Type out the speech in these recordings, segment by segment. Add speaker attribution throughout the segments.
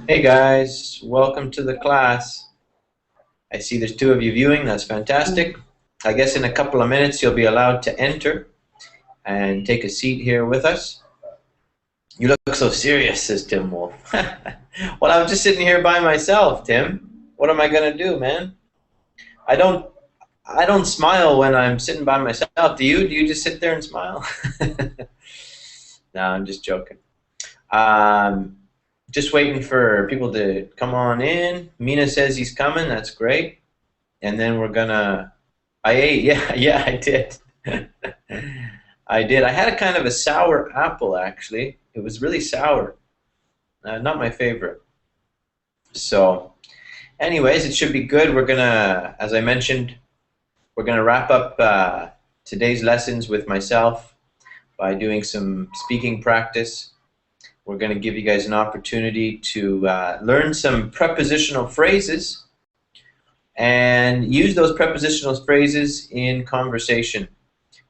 Speaker 1: Hey guys, welcome to the class. I see there's 2 of you viewing, that's fantastic. I guess in a couple of minutes you'll be allowed to enter and take a seat here with us. You look so serious, says Tim Wolf. Well, I'm just sitting here by myself, Tim. What am I gonna do, man? I don't smile when I'm sitting by myself. Do you? Do you just sit there and smile? No, I'm just joking. Just waiting for people to come on in. Mina says he's coming. That's great. And then we're gonna. I ate. Yeah, I did. I did. I had a kind of a sour apple actually. It was really sour. Not my favorite. So, anyways, it should be good. We're gonna, as I mentioned, we're gonna wrap up today's lessons with myself by doing some speaking practice. We're going to give you guys an opportunity to learn some prepositional phrases and use those prepositional phrases in conversation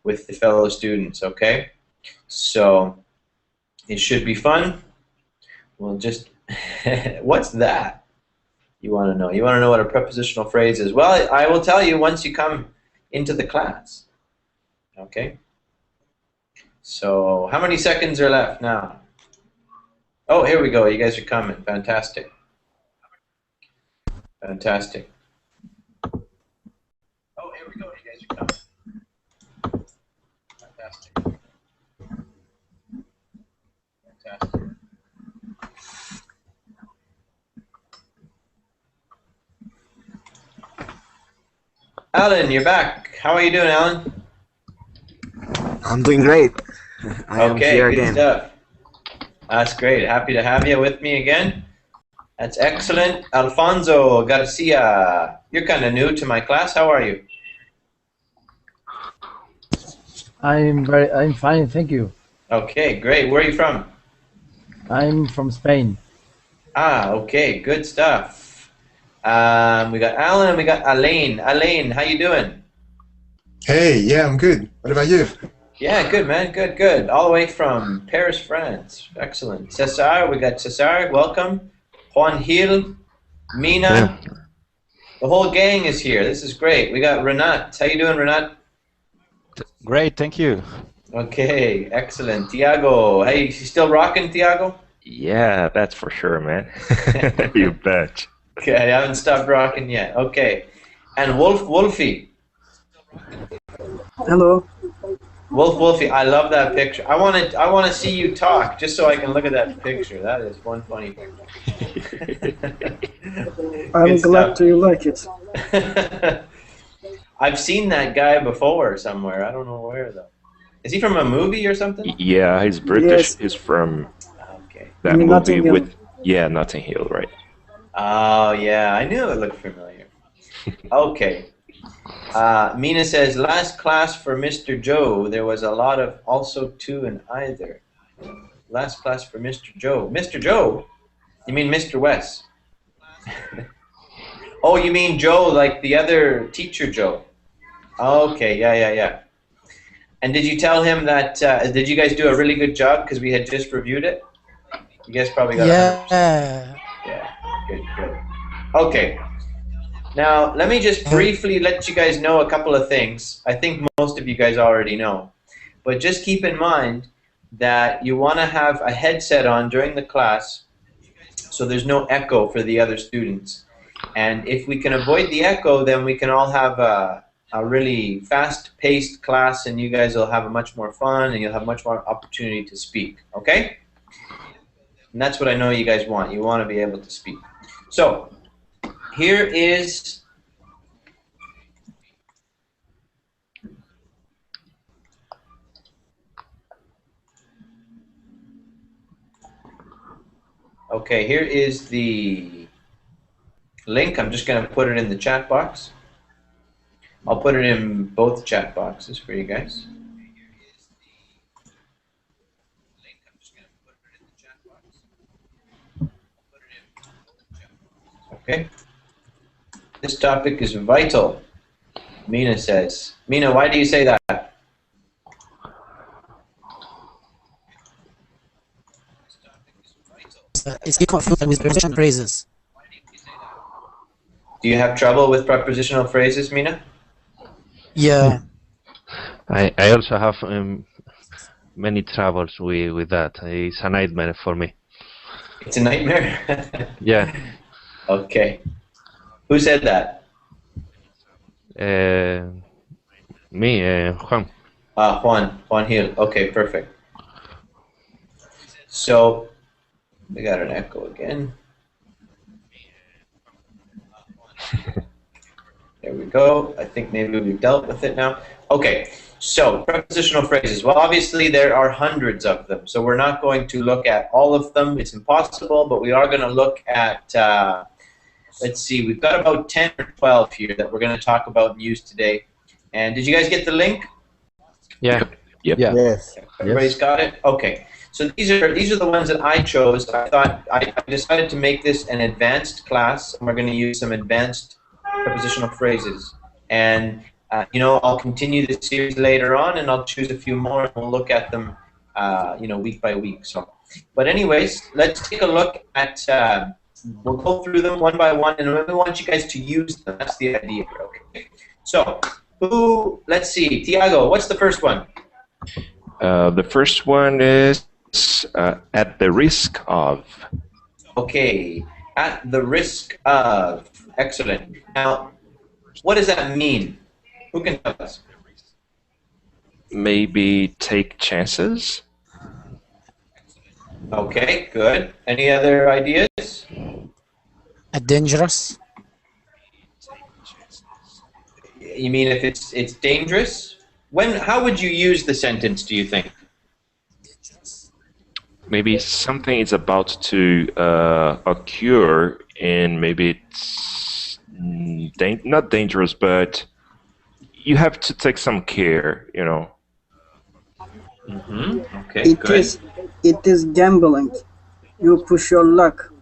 Speaker 1: with the fellow students, okay? So it should be fun. We'll just, what's that? You want to know? You want to know what a prepositional phrase is? Well, I will tell you once you come into the class, okay? So how many seconds are left now? Oh, here we go. You guys are coming. Fantastic. Fantastic. Oh, here we go. You guys are coming. Fantastic. Fantastic. Alan, you're back. How are you doing, Alan?
Speaker 2: I'm doing great. I am here
Speaker 1: good
Speaker 2: again.
Speaker 1: Stuff. That's great. Happy to have you with me again. That's excellent. Alfonso Garcia, you're kind of new to my class. How are you?
Speaker 3: I'm fine, thank you.
Speaker 1: Okay, great. Where are you from?
Speaker 3: I'm from Spain.
Speaker 1: Ah, okay, good stuff. We got Alan and we got Alain. Alain, how you doing?
Speaker 4: Hey, yeah, I'm good. What about you?
Speaker 1: Yeah, good, man. Good, good. All the way from Paris, France. Excellent. Cesar, we got Cesar. Welcome. Juan Gil, Mina.
Speaker 4: Yeah.
Speaker 1: The whole gang is here. This is great. We got Renat. How you doing, Renat?
Speaker 5: Great, thank you.
Speaker 1: Okay, excellent. Tiago. Hey, you still rocking, Tiago?
Speaker 6: Yeah, that's for sure, man. You bet.
Speaker 1: Okay, I haven't stopped rocking yet. Okay. And Wolfie.
Speaker 7: Hello.
Speaker 1: Wolfie, I love that picture. I want to see you talk just so I can look at that picture. That is one funny picture.
Speaker 7: I'm glad you like it.
Speaker 1: I've seen that guy before somewhere. I don't know where though. Is he from a movie or something?
Speaker 6: Yeah, he's British.
Speaker 7: Yes.
Speaker 6: He's from
Speaker 1: Okay.
Speaker 6: that
Speaker 7: You mean
Speaker 6: movie
Speaker 7: Notting Hill?
Speaker 6: with Notting Hill, right?
Speaker 1: Oh yeah, I knew it looked familiar. Okay. Mina says, last class for Mr. Joe, there was a lot of also two and either. Last class for Mr. Joe. Mr. Joe? You mean Mr. West? Oh, you mean Joe, like the other teacher Joe? Okay, yeah. And did you tell him that, did you guys do a really good job because we had just reviewed it? You guys probably got 100%. Yeah, good. Okay. Now, let me just briefly let you guys know a couple of things. I think most of you guys already know. But just keep in mind that you want to have a headset on during the class so there's no echo for the other students. And if we can avoid the echo, then we can all have a really fast-paced class, and you guys will have a much more fun, and you'll have much more opportunity to speak, okay? And that's what I know you guys want. You want to be able to speak. So here is okay, here is the link. I'm just going to put it in the chat box. I'll put it in both chat boxes for you guys. Okay. This topic is vital, Mina says. Mina, why do you say that?
Speaker 8: It's get confused with prepositional phrases.
Speaker 1: Do you have trouble with prepositional phrases, Mina?
Speaker 8: Yeah.
Speaker 6: I also have many troubles with that. It's a nightmare for me.
Speaker 1: It's a nightmare?
Speaker 6: Yeah.
Speaker 1: Okay. Who said that?
Speaker 6: Me, Juan.
Speaker 1: Juan Hill. Okay, perfect. So, we got an echo again. There we go. I think maybe we've dealt with it now. Okay, so prepositional phrases. Well, obviously there are hundreds of them, so we're not going to look at all of them. It's impossible, but we are going to look at, let's see, we've got about 10 or 12 here that we're going to talk about and use today. And did you guys get the link?
Speaker 6: Yeah. Yep.
Speaker 3: Yeah.
Speaker 2: Yes.
Speaker 1: Everybody's got it? Okay. So these are the ones that I chose. I thought I decided to make this an advanced class, and we're going to use some advanced prepositional phrases. And you know, I'll continue this series later on, and I'll choose a few more, and we'll look at them, you know, week by week. So, but anyways, let's take a look at. We'll go through them one by one, and we want you guys to use them. That's the idea. Okay. So, who? Let's see, Tiago. What's the first one?
Speaker 6: The first one is at the risk of.
Speaker 1: Okay, at the risk of. Excellent. Now, what does that mean? Who can tell us?
Speaker 6: Maybe take chances.
Speaker 1: Okay, good. Any other ideas?
Speaker 8: Dangerous.
Speaker 1: You mean if it's dangerous? How would you use the sentence, do you think?
Speaker 6: Maybe something is about to occur, and maybe it's not dangerous, but you have to take some care, you know.
Speaker 1: Okay, good.
Speaker 7: It is gambling. You push your luck.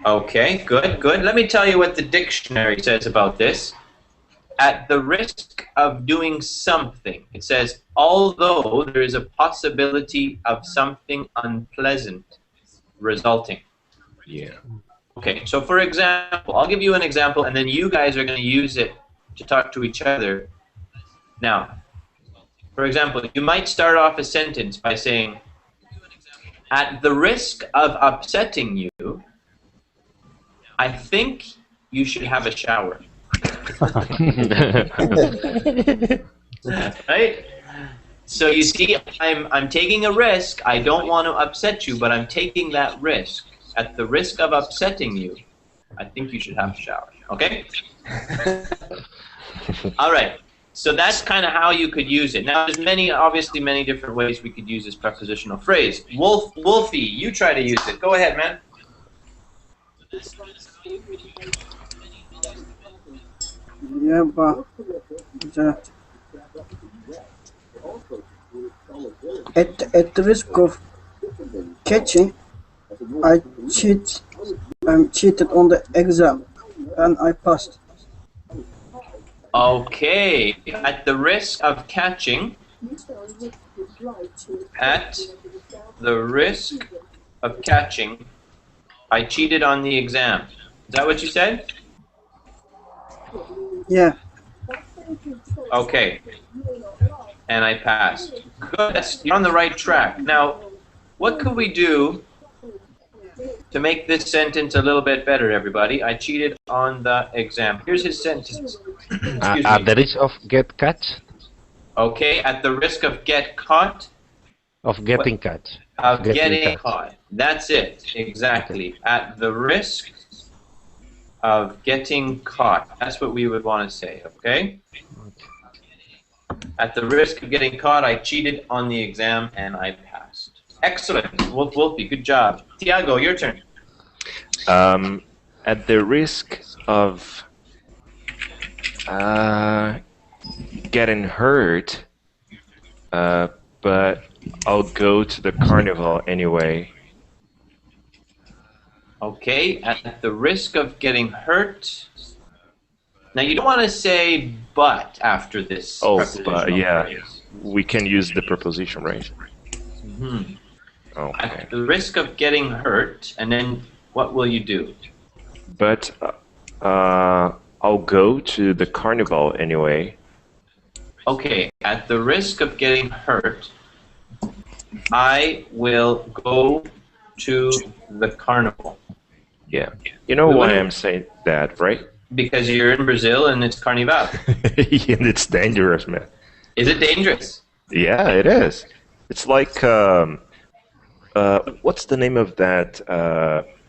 Speaker 1: Okay, good, good. Let me tell you what the dictionary says about this. At the risk of doing something, it says, although there is a possibility of something unpleasant resulting.
Speaker 6: Yeah.
Speaker 1: Okay, so for example, I'll give you an example, and then you guys are going to use it to talk to each other. Now, for example, you might start off a sentence by saying, at the risk of upsetting you, I think you should have a shower. Right? So you see, I'm taking a risk. I don't want to upset you, but I'm taking that risk. At the risk of upsetting you, I think you should have a shower. Okay? All right. So that's kind of how you could use it. Now, there's obviously many different ways we could use this prepositional phrase. Wolfie, you try to use it. Go ahead, man.
Speaker 7: Yeah, but at the risk of catching, I cheated on the exam, and I passed.
Speaker 1: Okay. At the risk of catching. At the risk of catching, I cheated on the exam. Is that what you said?
Speaker 7: Yeah.
Speaker 1: Okay. And I passed. Good. You're on the right track. Now, what could we do to make this sentence a little bit better, everybody, I cheated on the exam. Here's his sentence. Excuse
Speaker 9: At
Speaker 1: me.
Speaker 9: the risk of get catch,
Speaker 1: Okay, at the risk of get caught.
Speaker 9: of getting catch.
Speaker 1: Of
Speaker 9: Getting
Speaker 1: getting
Speaker 9: caught.
Speaker 1: caught. That's it. Exactly. At the risk of getting caught. That's what we would want to say, okay? At the risk of getting caught, I cheated on the exam and I passed. Excellent. Wolf Wolfie, good job. Tiago, your turn.
Speaker 6: At the risk of getting hurt, but I'll go to the carnival anyway.
Speaker 1: Okay, at the risk of getting hurt. Now, you don't want to say but after this.
Speaker 6: Oh,
Speaker 1: prepositional
Speaker 6: yeah.
Speaker 1: phrase.
Speaker 6: We can use the preposition, right?
Speaker 1: Mhm.
Speaker 6: Okay.
Speaker 1: At the risk of getting hurt, and then what will you do?
Speaker 6: But I'll go to the carnival anyway.
Speaker 1: Okay, at the risk of getting hurt, I will go to the carnival.
Speaker 6: Yeah. You know
Speaker 1: We
Speaker 6: why
Speaker 1: wouldn't-
Speaker 6: I'm saying that, right?
Speaker 1: Because you're in Brazil and it's Carnival.
Speaker 6: And it's dangerous, man.
Speaker 1: Is it dangerous?
Speaker 6: Yeah, it is. It's like what's the name of that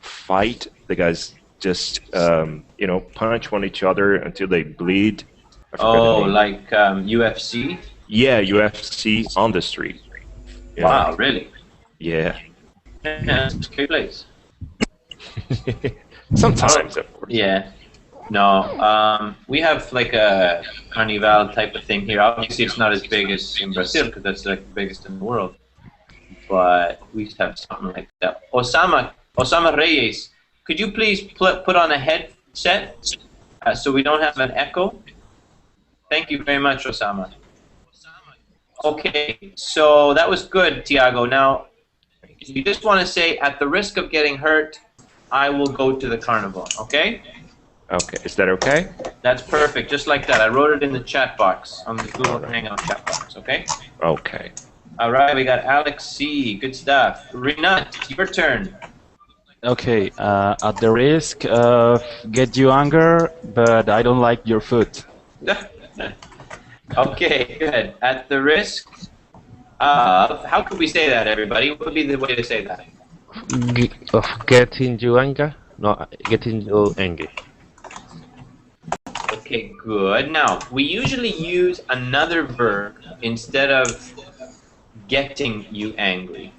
Speaker 6: fight? The guys just punch on each other until they bleed. I forgot the
Speaker 1: Oh,
Speaker 6: name.
Speaker 1: like UFC?
Speaker 6: Yeah, UFC on the street. Yeah.
Speaker 1: Wow, really?
Speaker 6: Yeah.
Speaker 1: Yeah, that's a scary place.
Speaker 6: Sometimes, of course.
Speaker 1: Yeah. No, we have like a Carnival type of thing here. Obviously, it's not as big as in Brazil because that's like the biggest in the world. But we used to have something like that. Osama Reyes, could you please put on a headset so we don't have an echo? Thank you very much, Osama. Okay, so that was good, Tiago. Now, you just want to say, at the risk of getting hurt, I will go to the carnival, okay?
Speaker 6: Okay, is that okay?
Speaker 1: That's perfect, just like that. I wrote it in the chat box, on the Google Hangout chat box, okay?
Speaker 6: Okay.
Speaker 1: All right, we got Alex C. Good stuff. Rinat, your turn.
Speaker 5: Okay, at the risk of get you anger, but I don't like your food.
Speaker 1: Okay, good. At the risk of, how could we say that, everybody? What would be the way to say that?
Speaker 9: Of getting you anger? No, getting you angry.
Speaker 1: Okay, good. Now, we usually use another verb instead of getting you angry.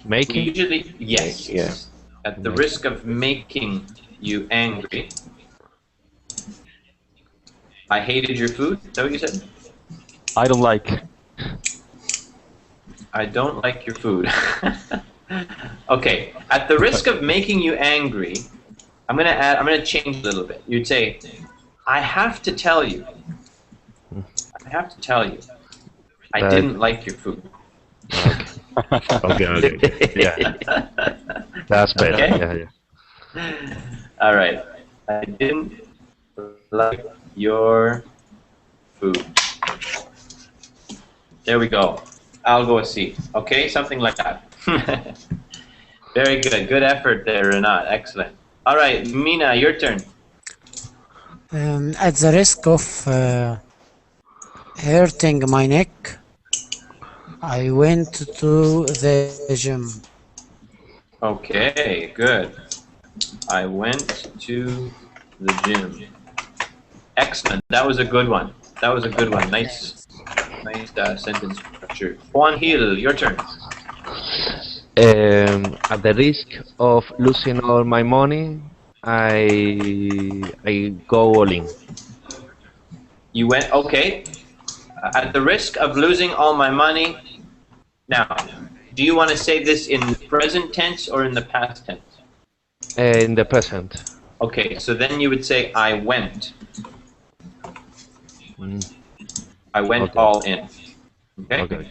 Speaker 1: We
Speaker 9: Making?
Speaker 1: usually, yes.
Speaker 6: Yeah.
Speaker 1: At the risk of making you angry. I hated your food. Is that what you said?
Speaker 5: I don't like.
Speaker 1: I don't like your food. Okay. At the risk of making you angry, I'm gonna change a little bit. You'd say, I have to tell you. I have to tell you. I didn't like your food.
Speaker 9: Okay. Yeah. That's better.
Speaker 1: Okay.
Speaker 9: Yeah.
Speaker 1: All right. I didn't like your food. There we go. I'll go a C. Okay, something like that. Very good. Good effort there, Renat. Excellent. All right, Mina, your turn.
Speaker 8: At the risk of hurting my neck, I went to the gym.
Speaker 1: Okay, good. I went to the gym. Excellent. That was a good one. That was a good one. Nice sentence structure. Juan Gil, your turn.
Speaker 9: At the risk of losing all my money, I go all in.
Speaker 1: You went, okay. At the risk of losing all my money. Now, do you want to say this in the present tense or in the past tense?
Speaker 9: In the present.
Speaker 1: Okay, so then you would say, I went. I went
Speaker 9: Okay.
Speaker 1: all in. Okay?
Speaker 9: Okay.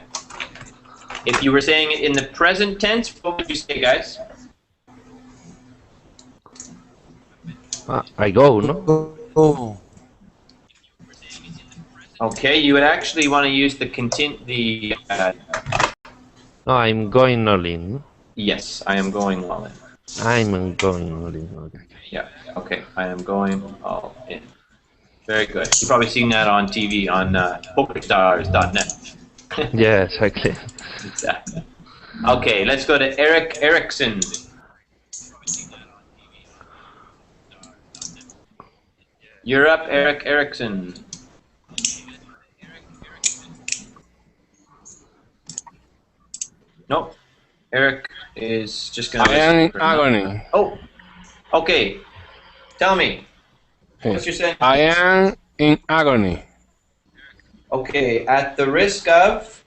Speaker 1: If you were saying it in the present tense, what would you say, guys?
Speaker 9: I go, no?
Speaker 8: Oh,
Speaker 1: Okay, you would actually want to use the
Speaker 9: No, I'm going all in.
Speaker 1: yes, I am going all in.
Speaker 9: I'm going. Okay.
Speaker 1: Yeah. Okay. I am going all in. Very good. You've probably seen that on TV on pokerstars.net.
Speaker 9: Yeah, exactly.
Speaker 1: Exactly. Okay, let's go to Eric Erickson. You're up, Eric Erickson. Nope. Eric is just going to.
Speaker 10: I am in agony.
Speaker 1: Oh, okay. Tell me. What's your sentence?
Speaker 10: I am in agony.
Speaker 1: Okay, at the risk of.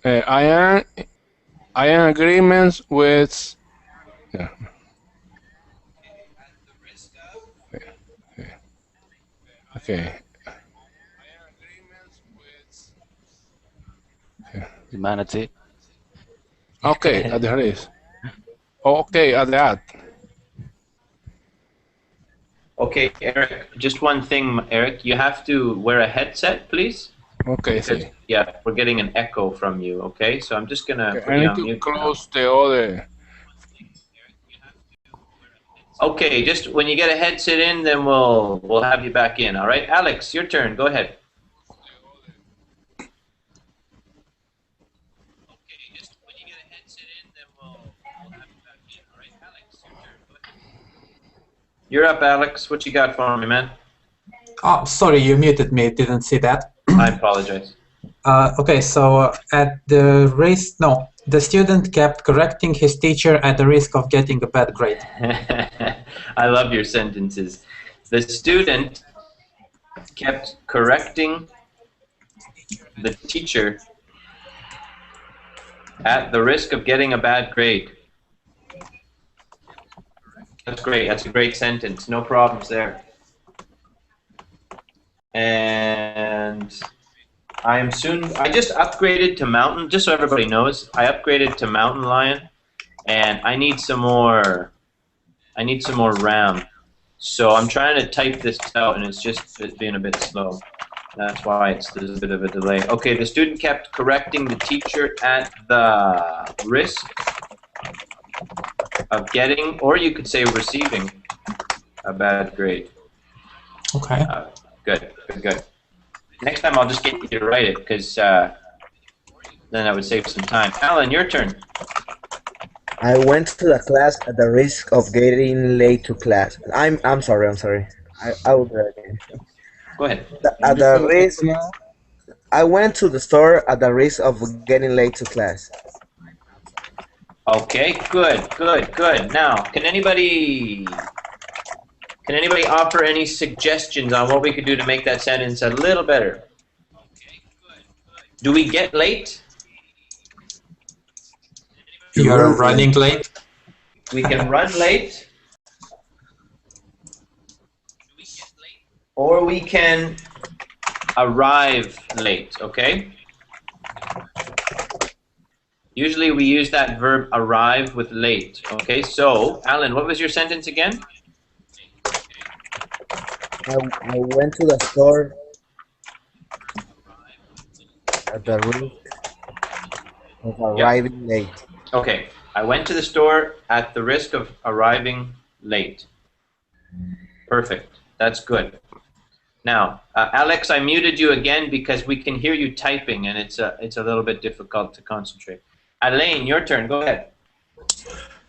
Speaker 10: I am in agreement with. Yeah. Okay.
Speaker 5: Humanity.
Speaker 10: Okay, at the risk. Okay, at that.
Speaker 1: Okay, Eric, just one thing, Eric. You have to wear a headset, please.
Speaker 10: Okay,
Speaker 1: Because, yeah, we're getting an echo from you, okay? So I'm just going to put
Speaker 10: I
Speaker 1: you
Speaker 10: need
Speaker 1: on
Speaker 10: to
Speaker 1: mute.
Speaker 10: close the other.
Speaker 1: Okay, just when you get a headset in, then we'll have you back in, all right? Alex, your turn. Go ahead. You're up, Alex. What you got for me, man?
Speaker 11: Oh, sorry, you muted me. Didn't see that.
Speaker 1: I apologize.
Speaker 11: Okay, so at the risk, no, the student kept correcting his teacher at the risk of getting a bad grade.
Speaker 1: I love your sentences. The student kept correcting the teacher at the risk of getting a bad grade. That's great. That's a great sentence. No problems there. And I just upgraded to Mountain, just so everybody knows. I upgraded to Mountain Lion, and I need some more RAM. So I'm trying to type this out, and it's being a bit slow. That's why there's a bit of a delay. Okay, the student kept correcting the teacher at the risk of getting, or you could say receiving, a bad grade.
Speaker 11: Okay.
Speaker 1: Good. Next time I'll just get you to write it, because then that would save some time. Alan, your turn.
Speaker 2: I went to the class at the risk of getting late to class. I'm sorry. I will do it again.
Speaker 1: Go ahead.
Speaker 2: At the risk, I went to the store at the risk of getting late to class.
Speaker 1: Okay, good. Now, can anybody offer any suggestions on what we could do to make that sentence a little better? Do we get late?
Speaker 11: You're running late.
Speaker 1: We can run late. Or we can arrive late, okay? Usually we use that verb arrive with late, okay? So, Alan, what was your sentence again?
Speaker 2: I went to the store at the risk of arriving late.
Speaker 1: Okay, I went to the store at the risk of arriving late. Perfect, that's good. Now, Alex, I muted you again because we can hear you typing, and it's a little bit difficult to concentrate. Elaine, your turn. Go ahead.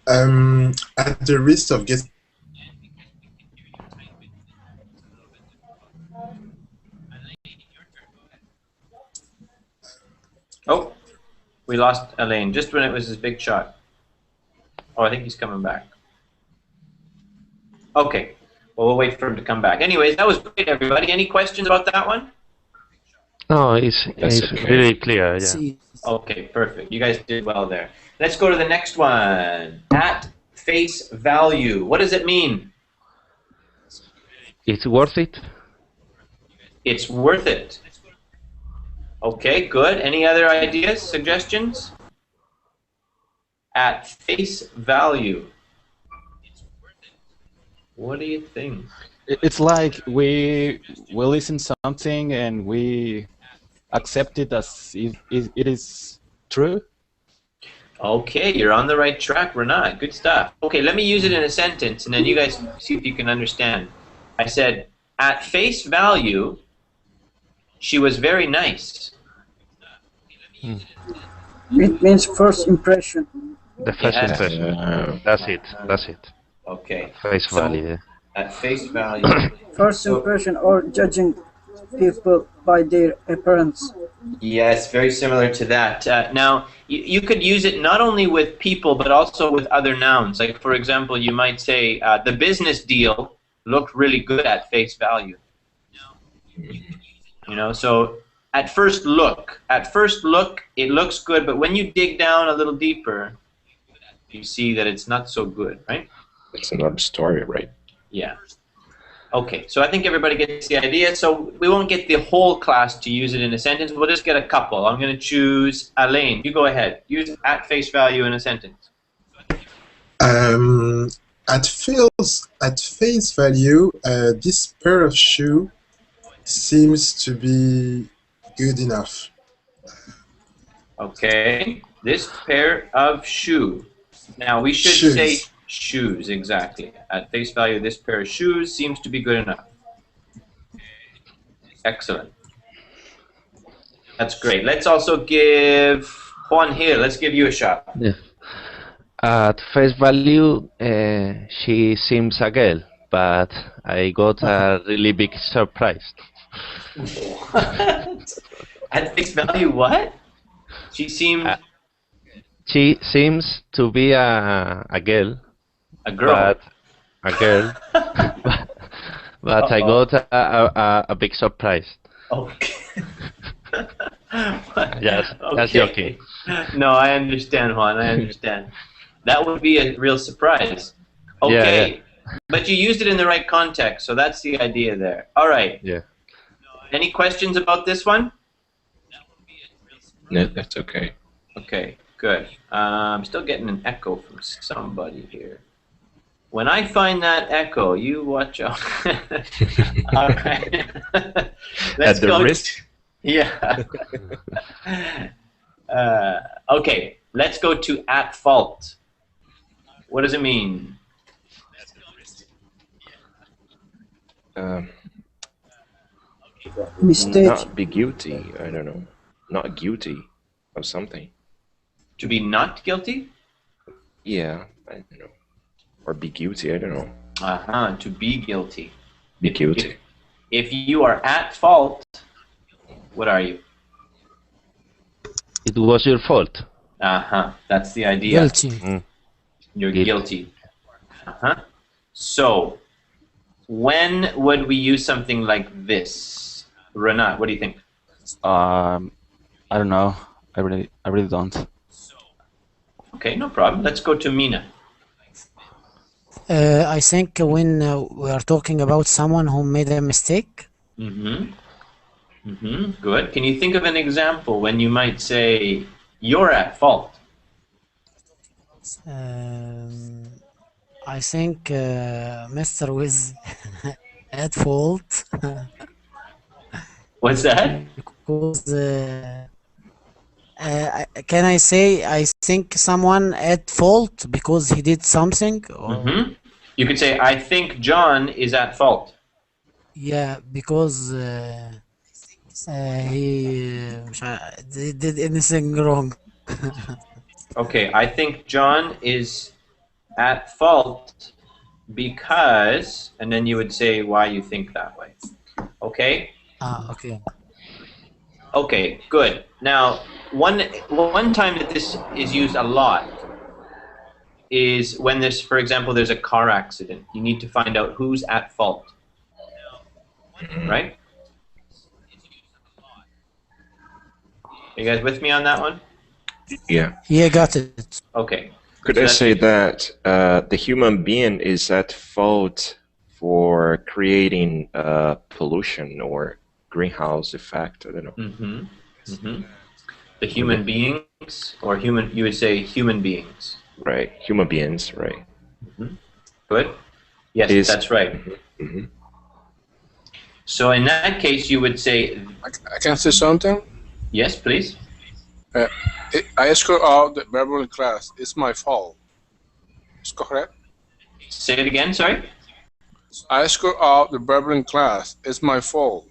Speaker 4: At the risk of getting.
Speaker 1: Oh, we lost Elaine just when it was his big shot. Oh, I think he's coming back. Okay. Well, we'll wait for him to come back. Anyways, that was great, everybody. Any questions about that one?
Speaker 9: No, it's
Speaker 5: okay.
Speaker 9: really clear. Yeah.
Speaker 1: Okay, perfect. You guys did well there. Let's go to the next one. At face value. What does it mean?
Speaker 9: It's worth it.
Speaker 1: It's worth it. Okay, good. Any other ideas, suggestions? At face value. What do you think?
Speaker 5: It's like we listen something and we accept it as it is true.
Speaker 1: Okay, you're on the right track, Renat. Good stuff. Okay, let me use it in a sentence, and then you guys see if you can understand. I said, at face value, she was very nice.
Speaker 7: It means first impression.
Speaker 9: The first
Speaker 1: Yes.
Speaker 9: impression. That's it. That's it.
Speaker 1: Okay.
Speaker 9: Face
Speaker 1: So,
Speaker 9: value.
Speaker 1: at face value.
Speaker 7: First
Speaker 1: So-
Speaker 7: impression or judging people by their appearance.
Speaker 1: Yes, very similar to that. Now, you could use it not only with people, but also with other nouns. Like, for example, you might say, the business deal looked really good at face value. You know, so at first look, it looks good, but when you dig down a little deeper, you see that it's not so good, right?
Speaker 6: It's another story, right?
Speaker 1: Yeah. Okay, so I think everybody gets the idea. So we won't get the whole class to use it in a sentence. We'll just get a couple. I'm going to choose Alain. You go ahead. Use at face value in a sentence.
Speaker 4: At face value, this pair of shoe seems to be good enough.
Speaker 1: Okay, this pair of shoe. Now we should
Speaker 4: Shoes.
Speaker 1: say shoes, exactly. At face value, this pair of shoes seems to be good enough. Excellent. That's great. Let's also give Juan here. Let's give you a shot.
Speaker 9: Yeah. At face value, she seems a girl, but I got a really big surprise.
Speaker 1: What? At face value, what? She seemed
Speaker 9: She seems to be a girl.
Speaker 1: a girl.
Speaker 9: But a girl. but I got a big surprise.
Speaker 1: Okay.
Speaker 9: Yes, that's
Speaker 1: Okay.
Speaker 9: joking.
Speaker 1: No, I understand, Juan. I understand. That would be a real surprise. Okay.
Speaker 9: Yeah.
Speaker 1: But you used it in the right context, so that's the idea there. All right.
Speaker 9: Yeah.
Speaker 1: Any questions about this one?
Speaker 6: No, that's okay.
Speaker 1: Okay, good. I'm still getting an echo from somebody here. When I find that echo, you watch out. All right. Let's
Speaker 6: At the
Speaker 1: go.
Speaker 6: risk.
Speaker 1: Yeah. Okay, let's go to at fault. What does it mean?
Speaker 7: Mistake.
Speaker 6: Not be guilty. I don't know. Not guilty of something.
Speaker 1: To be not guilty?
Speaker 6: Yeah, I don't know. Or be guilty. I don't know.
Speaker 1: Uh-huh, to be guilty.
Speaker 6: Be guilty.
Speaker 1: If you are at fault, what are you?
Speaker 9: It was your fault.
Speaker 1: Uh-huh, that's the idea.
Speaker 8: Guilty.
Speaker 1: You're
Speaker 9: Guilty.
Speaker 1: guilty. Uh-huh. So, when would we use something like this? Renat, what do you think?
Speaker 5: I don't know. I really don't.
Speaker 1: Okay, no problem. Let's go to Mina.
Speaker 8: I think when we are talking about someone who made a mistake,
Speaker 1: Mm-hmm. Mm-hmm. Good. Can you think of an example when you might say, you're at fault?
Speaker 8: I think Mr. was at fault
Speaker 1: What's that?
Speaker 8: because can I say I think someone at fault because he did something? Or,
Speaker 1: Mm-hmm. You could say, I think John is at fault.
Speaker 8: yeah, because he did anything wrong.
Speaker 1: Okay, I think John is at fault because, and then you would say why you think that way. Okay?
Speaker 8: Okay.
Speaker 1: Okay, good. Now, one time that this is used a lot is when there's, for example, there's a car accident. You need to find out who's at fault. Right? You guys with me on that one?
Speaker 6: Yeah.
Speaker 8: Yeah, got it.
Speaker 1: Okay.
Speaker 6: Could
Speaker 1: So
Speaker 6: I
Speaker 1: that's-
Speaker 6: say that the human being is at fault for creating pollution or greenhouse effect? I don't know.
Speaker 1: Mm-hmm. Mm-hmm. The human beings, or human, you would say human beings.
Speaker 6: Right. Human beings, right.
Speaker 1: Good? Yes,
Speaker 6: Is-
Speaker 1: that's right.
Speaker 6: Mm-hmm.
Speaker 1: So in that case, you would say,
Speaker 10: I can say something.
Speaker 1: yes, please.
Speaker 10: Uh, I screwed out the verbal in class. It's my fault. Is correct?
Speaker 1: Say it again, sorry?
Speaker 10: I screwed out the verbal in class. It's my fault.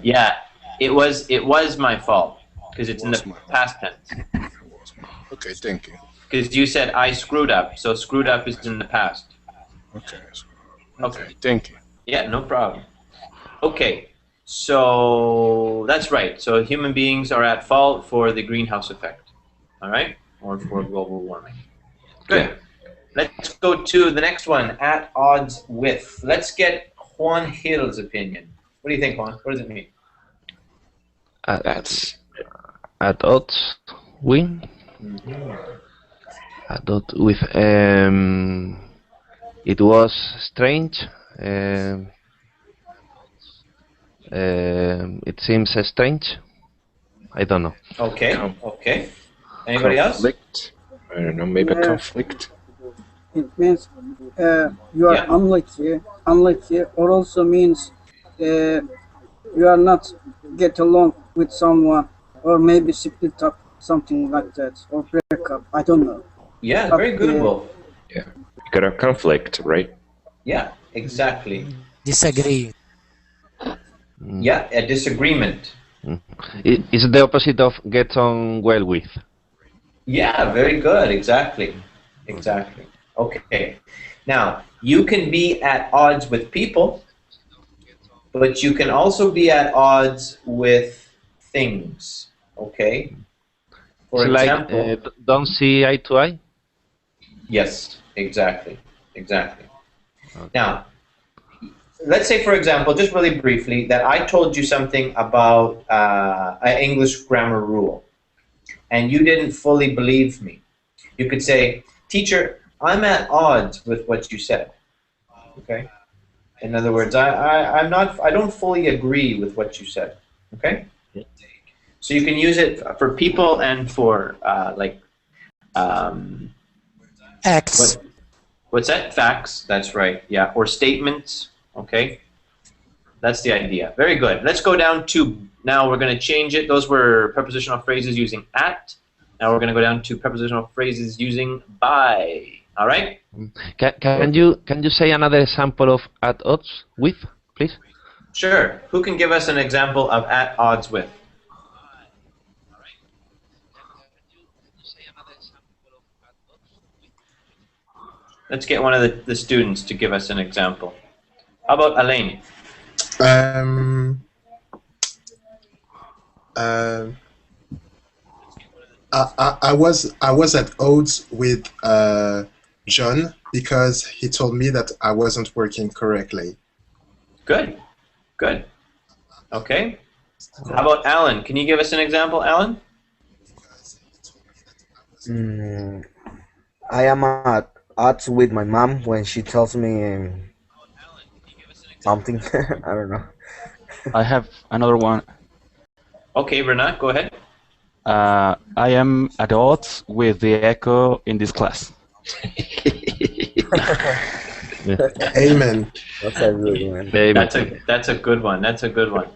Speaker 1: Yeah, it was my fault because it's in the past tense.
Speaker 10: Okay, thank you.
Speaker 1: Because you said I screwed up, so screwed up is in the past.
Speaker 10: Okay, thank you.
Speaker 1: Yeah, no problem. Okay, so that's right. So human beings are at fault for the greenhouse effect, all right, or for global warming. Good. Let's go to the next one. At odds with. Let's get Juan Hill's opinion. What do you think, Juan? What does it mean?
Speaker 6: That's
Speaker 9: At odds with. At odds with. It was strange. It seems strange. I don't know.
Speaker 1: Okay. Okay. Anybody
Speaker 6: conflict. I don't know. Maybe
Speaker 7: Yeah.
Speaker 6: conflict.
Speaker 7: It means you are unlucky, or also means you are not get along with someone, or maybe split up, something like that, or break up. I don't know.
Speaker 1: Yeah,
Speaker 7: But,
Speaker 1: very good, Wolf.
Speaker 6: Yeah, you got a conflict, right?
Speaker 1: Yeah, exactly.
Speaker 8: Disagree.
Speaker 1: Yeah, a disagreement.
Speaker 9: It's the opposite of get on well with.
Speaker 1: Yeah, very good. Exactly. Exactly. Okay. Now, you can be at odds with people, but you can also be at odds with things. Okay? For
Speaker 9: It's
Speaker 1: example,
Speaker 9: like don't see eye to eye.
Speaker 1: yes, exactly. Exactly. Now, let's say, for example, just really briefly, that I told you something about an English grammar rule, and you didn't fully believe me. You could say, teacher, I'm at odds with what you said. Okay? In other words, I don't fully agree with what you said. Okay? So you can use it for people and for
Speaker 8: X.
Speaker 1: What's that? Facts. That's right. Yeah. Or statements. Okay. That's the idea. Very good. Let's go down to, now we're going to change it. Those were prepositional phrases using at. Now we're going to go down to prepositional phrases using by. All right?
Speaker 9: Can you say another example of at odds with, please?
Speaker 1: Sure. Who can give us an example of at odds with? Let's get one of the students to give us an example. How about Elaine?
Speaker 4: I was at odds with John because he told me that I wasn't working correctly.
Speaker 1: Good. Good. Okay. How about Alan? Can you give us an example, Alan?
Speaker 2: I am at odds with my mom when she tells me something. I don't know.
Speaker 5: I have another one.
Speaker 1: Okay, Renat, go ahead.
Speaker 5: I am at odds with the echo in this class.
Speaker 4: Amen.
Speaker 2: That's a good one.
Speaker 1: That's a good one. That's a good one.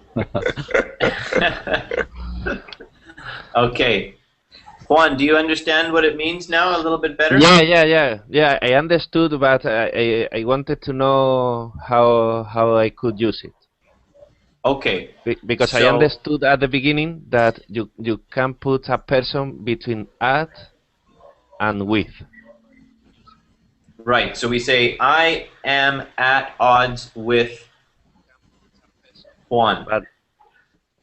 Speaker 1: Okay. Juan, do you understand what it means now a little bit better?
Speaker 9: Yeah. I understood, but I wanted to know how I could use it.
Speaker 1: Okay.
Speaker 9: Because I understood at the beginning that you can put a person between at and with.
Speaker 1: Right. So we say I am at odds with Juan.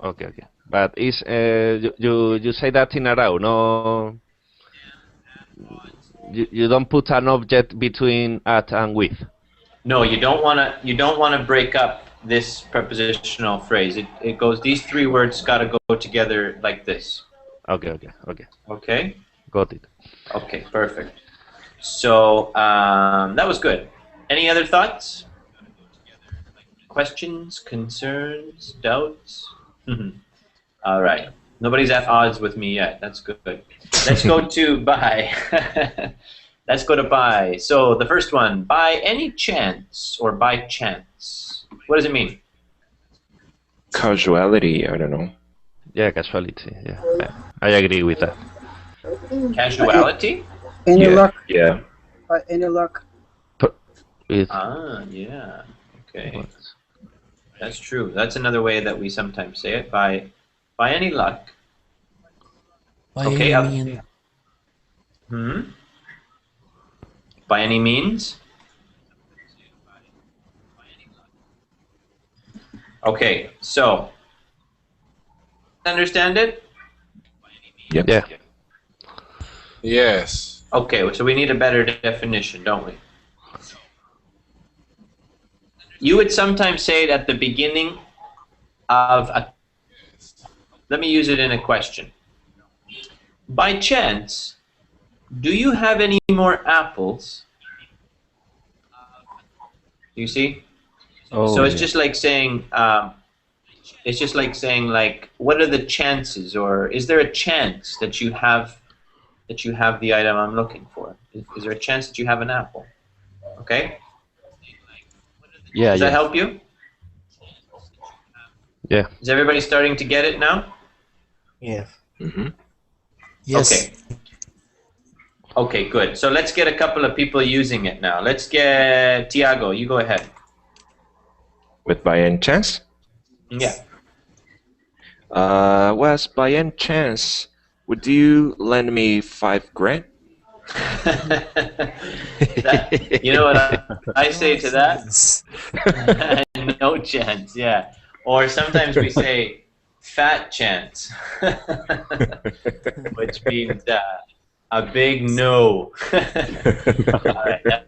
Speaker 9: Okay. But it's you say that in a row, no? You don't put an object between at and with.
Speaker 1: No, you don't wanna break up this prepositional phrase. It goes, these three words gotta go together like this.
Speaker 9: Okay.
Speaker 1: Okay?
Speaker 9: Got it.
Speaker 1: Okay, perfect. So that was good. Any other thoughts? Questions, concerns, doubts? All right. Nobody's at odds with me yet. That's good. Let's go to by. Let's go to by. So the first one, by any chance or by chance. What does it mean?
Speaker 6: Causality, I don't know.
Speaker 9: Yeah, casualty. Yeah, I agree with that.
Speaker 1: Casuality?
Speaker 7: Any
Speaker 6: Yeah.
Speaker 7: luck?
Speaker 6: Yeah.
Speaker 7: Any luck?
Speaker 9: With
Speaker 1: Yeah. Okay. That's true. That's another way that we sometimes say it. By any luck.
Speaker 8: By
Speaker 1: Okay.
Speaker 8: any mean.
Speaker 1: By any means. Okay. So. Understand it?
Speaker 6: Yep.
Speaker 9: Yeah.
Speaker 10: Yes.
Speaker 1: Okay. So we need a better definition, don't we? You would sometimes say it at the beginning of a. Let me use it in a question. By chance, do you have any more apples? You see?
Speaker 9: Oh,
Speaker 1: So it's
Speaker 9: yeah.
Speaker 1: just like saying, like, what are the chances, or is there a chance that you have the item I'm looking for? Is there a chance that you have an apple? Okay.
Speaker 9: Yeah,
Speaker 1: Does that
Speaker 9: yeah.
Speaker 1: help you?
Speaker 9: Yeah.
Speaker 1: Is everybody starting to get it now?
Speaker 2: Yes.
Speaker 6: Mm-hmm.
Speaker 8: Yes.
Speaker 1: Okay. Okay, good. So let's get a couple of people using it now. Let's get Tiago. You go ahead.
Speaker 6: With by any chance?
Speaker 1: Yeah.
Speaker 6: Wes, by any chance, would you lend me $5,000?
Speaker 1: You know what I say to that? No chance, yeah. Or sometimes we say fat chance, which means a big no. All right,